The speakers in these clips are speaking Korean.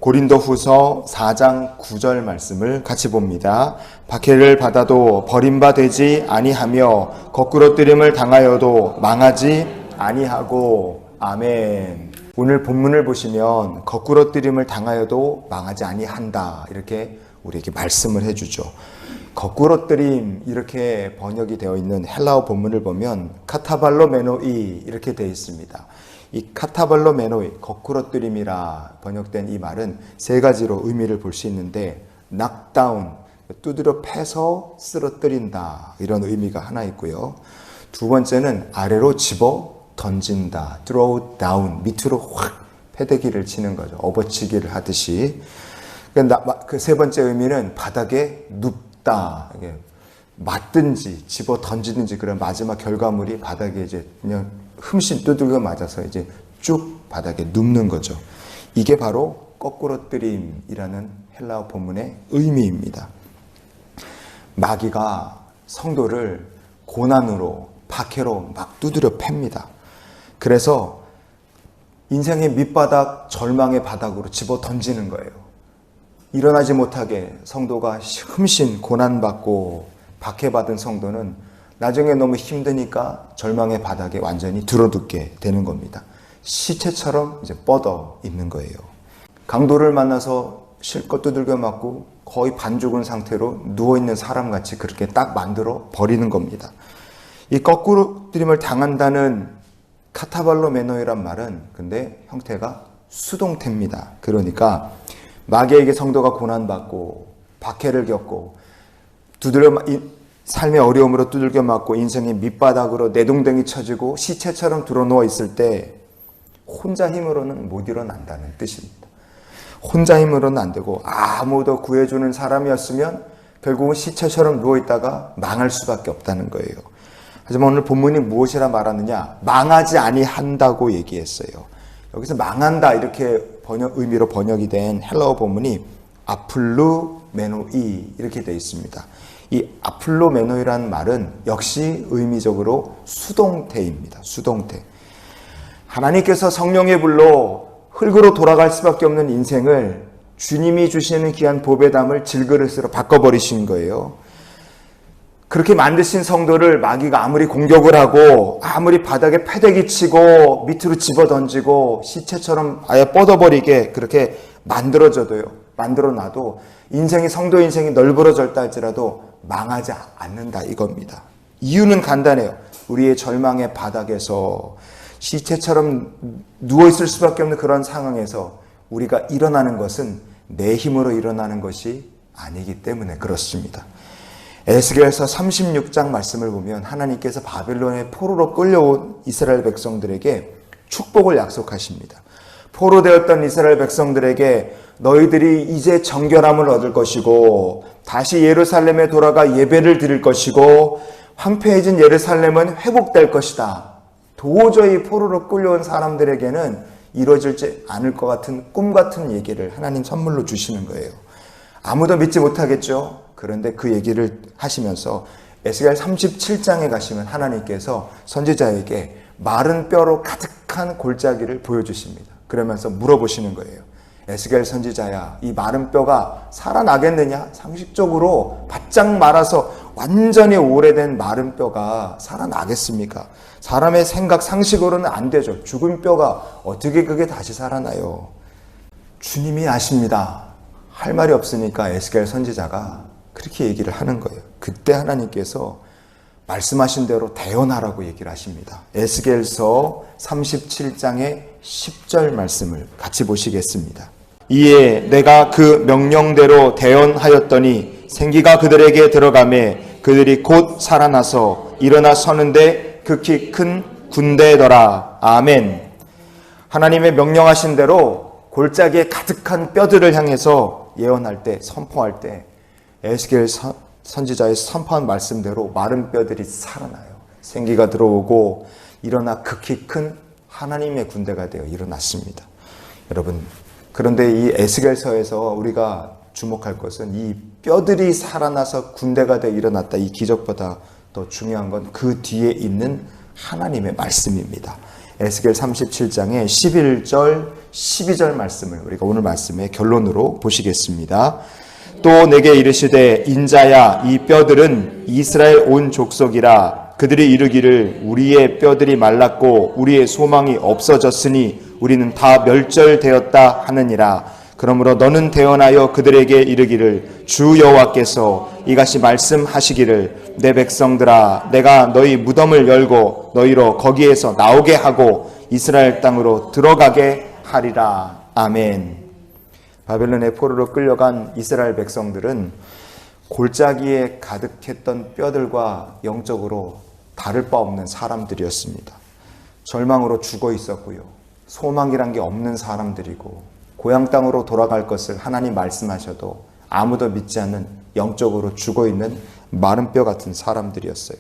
고린도후서 4장 9절 말씀을 같이 봅니다. 박해를 받아도 버림받지 아니하며 거꾸로 뜨림을 당하여도 망하지 아니하고. 아멘. 오늘 본문을 보시면 거꾸로 뜨림을 당하여도 망하지 아니한다, 이렇게 우리에게 말씀을 해주죠. 거꾸로 뜨림, 이렇게 번역이 되어 있는 헬라어 본문을 보면 카타발로메노이 이렇게 되어 있습니다. 이 카타발로메노이, 거꾸로 뜨림이라 번역된 이 말은 세 가지로 의미를 볼 수 있는데, knockdown, 두드려 패서 쓰러뜨린다, 이런 의미가 하나 있고요. 두 번째는 아래로 집어 던진다, throw down, 밑으로 확 패대기를 치는 거죠. 업어치기를 하듯이. 그 세 번째 의미는 바닥에 눕다, 맞든지 집어 던지든지 그런 마지막 결과물이 바닥에 이제 그냥 흠씬 두들겨 맞아서 이제 쭉 바닥에 눕는 거죠. 이게 바로 거꾸로 뜨림이라는 헬라어 본문의 의미입니다. 마귀가 성도를 고난으로, 박해로 막 두드려 팹니다. 그래서 인생의 밑바닥, 절망의 바닥으로 집어 던지는 거예요. 일어나지 못하게 성도가 흠씬 고난받고 박해받은 성도는 나중에 너무 힘드니까 절망의 바닥에 완전히 들어눕게 되는 겁니다. 시체처럼 이제 뻗어 있는 거예요. 강도를 만나서 실컷 두들겨 맞고 거의 반죽은 상태로 누워있는 사람같이 그렇게 딱 만들어 버리는 겁니다. 이 거꾸로 뜨림을 당한다는 카타발로메노이란 말은 근데 형태가 수동태입니다. 그러니까 마귀에게 성도가 고난받고 박해를 겪고 삶의 어려움으로 두들겨 맞고 인생의 밑바닥으로 내동댕이 쳐지고 시체처럼 드러누워 있을 때 혼자 힘으로는 못 일어난다는 뜻입니다. 혼자 힘으로는 안 되고 아무도 구해주는 사람이었으면 결국은 시체처럼 누워있다가 망할 수밖에 없다는 거예요. 하지만 오늘 본문이 무엇이라 말하느냐? 망하지 아니한다고 얘기했어요. 여기서 망한다, 이렇게 의미로 번역이 된 헬라어 본문이 아플루메노이 이렇게 되어 있습니다. 이 아플로메노이라는 말은 역시 의미적으로 수동태입니다. 수동태. 하나님께서 성령의 불로 흙으로 돌아갈 수밖에 없는 인생을 주님이 주시는 귀한 보배 담을 질그릇으로 바꿔버리신 거예요. 그렇게 만드신 성도를 마귀가 아무리 공격을 하고 아무리 바닥에 패대기 치고 밑으로 집어던지고 시체처럼 아예 뻗어버리게 그렇게 만들어놔도 성도 인생이 널브러졌다 할지라도 망하지 않는다, 이겁니다. 이유는 간단해요. 우리의 절망의 바닥에서 시체처럼 누워있을 수밖에 없는 그런 상황에서 우리가 일어나는 것은 내 힘으로 일어나는 것이 아니기 때문에 그렇습니다. 에스겔서 36장 말씀을 보면 하나님께서 바벨론의 포로로 끌려온 이스라엘 백성들에게 축복을 약속하십니다. 포로되었던 이스라엘 백성들에게 너희들이 이제 정결함을 얻을 것이고 다시 예루살렘에 돌아가 예배를 드릴 것이고 황폐해진 예루살렘은 회복될 것이다. 도저히 포로로 끌려온 사람들에게는 이루어지지 않을 것 같은 꿈 같은 얘기를 하나님 선물로 주시는 거예요. 아무도 믿지 못하겠죠. 그런데 그 얘기를 하시면서 에스겔 37장에 가시면 하나님께서 선지자에게 마른 뼈로 가득한 골짜기를 보여주십니다. 그러면서 물어보시는 거예요. 에스겔 선지자야, 이 마른 뼈가 살아나겠느냐? 상식적으로 바짝 말아서 완전히 오래된 마른 뼈가 살아나겠습니까? 사람의 생각, 상식으로는 안 되죠. 죽은 뼈가 어떻게 그게 다시 살아나요? 주님이 아십니다. 할 말이 없으니까 에스겔 선지자가 그렇게 얘기를 하는 거예요. 그때 하나님께서 말씀하신 대로 대언하라고 얘기를 하십니다. 에스겔서 37장의 10절 말씀을 같이 보시겠습니다. 이에 내가 그 명령대로 대언하였더니 생기가 그들에게 들어가매 그들이 곧 살아나서 일어나 서는데 극히 큰 군대더라. 아멘. 하나님의 명령하신 대로 골짜기에 가득한 뼈들을 향해서 예언할 때, 선포할 때 에스겔 선지자의 선포한 말씀대로 마른 뼈들이 살아나요. 생기가 들어오고 일어나 극히 큰 하나님의 군대가 되어 일어났습니다. 여러분, 그런데 이 에스겔서에서 우리가 주목할 것은 이 뼈들이 살아나서 군대가 되어 일어났다, 이 기적보다 더 중요한 건 그 뒤에 있는 하나님의 말씀입니다. 에스겔 37장의 11절, 12절 말씀을 우리가 오늘 말씀의 결론으로 보시겠습니다. 또 내게 이르시되 인자야 이 뼈들은 이스라엘 온 족속이라. 그들이 이르기를 우리의 뼈들이 말랐고 우리의 소망이 없어졌으니 우리는 다 멸절되었다 하느니라. 그러므로 너는 대언하여 그들에게 이르기를 주 여호와께서 이같이 말씀하시기를 내 백성들아 내가 너희 무덤을 열고 너희로 거기에서 나오게 하고 이스라엘 땅으로 들어가게 하리라. 아멘. 바벨론의 포로로 끌려간 이스라엘 백성들은 골짜기에 가득했던 뼈들과 영적으로 다를 바 없는 사람들이었습니다. 절망으로 죽어 있었고요. 소망이란 게 없는 사람들이고 고향 땅으로 돌아갈 것을 하나님 말씀하셔도 아무도 믿지 않는 영적으로 죽어 있는 마른 뼈 같은 사람들이었어요.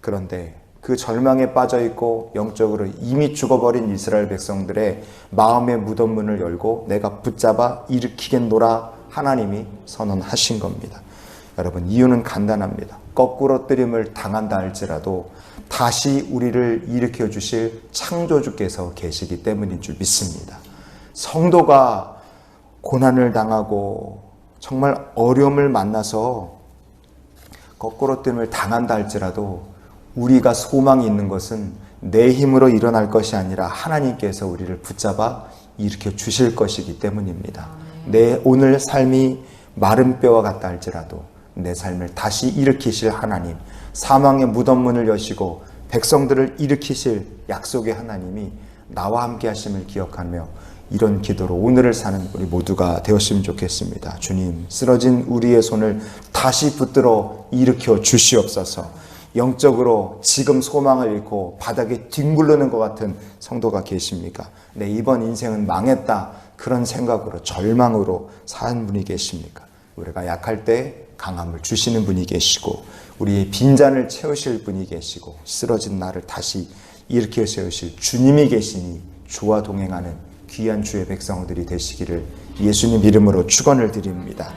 그런데 그 절망에 빠져 있고 영적으로 이미 죽어버린 이스라엘 백성들의 마음의 무덤문을 열고 내가 붙잡아 일으키겠노라 하나님이 선언하신 겁니다. 여러분, 이유는 간단합니다. 거꾸로 뜨림을 당한다 할지라도 다시 우리를 일으켜 주실 창조주께서 계시기 때문인 줄 믿습니다. 성도가 고난을 당하고 정말 어려움을 만나서 거꾸로 뜨림을 당한다 할지라도 우리가 소망이 있는 것은 내 힘으로 일어날 것이 아니라 하나님께서 우리를 붙잡아 일으켜 주실 것이기 때문입니다. 내 오늘 삶이 마른 뼈와 같다 할지라도 내 삶을 다시 일으키실 하나님, 사망의 무덤문을 여시고 백성들을 일으키실 약속의 하나님이 나와 함께 하심을 기억하며 이런 기도로 오늘을 사는 우리 모두가 되었으면 좋겠습니다. 주님, 쓰러진 우리의 손을 다시 붙들어 일으켜 주시옵소서. 영적으로 지금 소망을 잃고 바닥에 뒹굴르는 것 같은 성도가 계십니까? 내 이번 인생은 망했다. 그런 생각으로 절망으로 사는 분이 계십니까? 우리가 약할 때 강함을 주시는 분이 계시고 우리의 빈잔을 채우실 분이 계시고 쓰러진 나를 다시 일으켜 세우실 주님이 계시니 주와 동행하는 귀한 주의 백성들이 되시기를 예수님 이름으로 축원을 드립니다.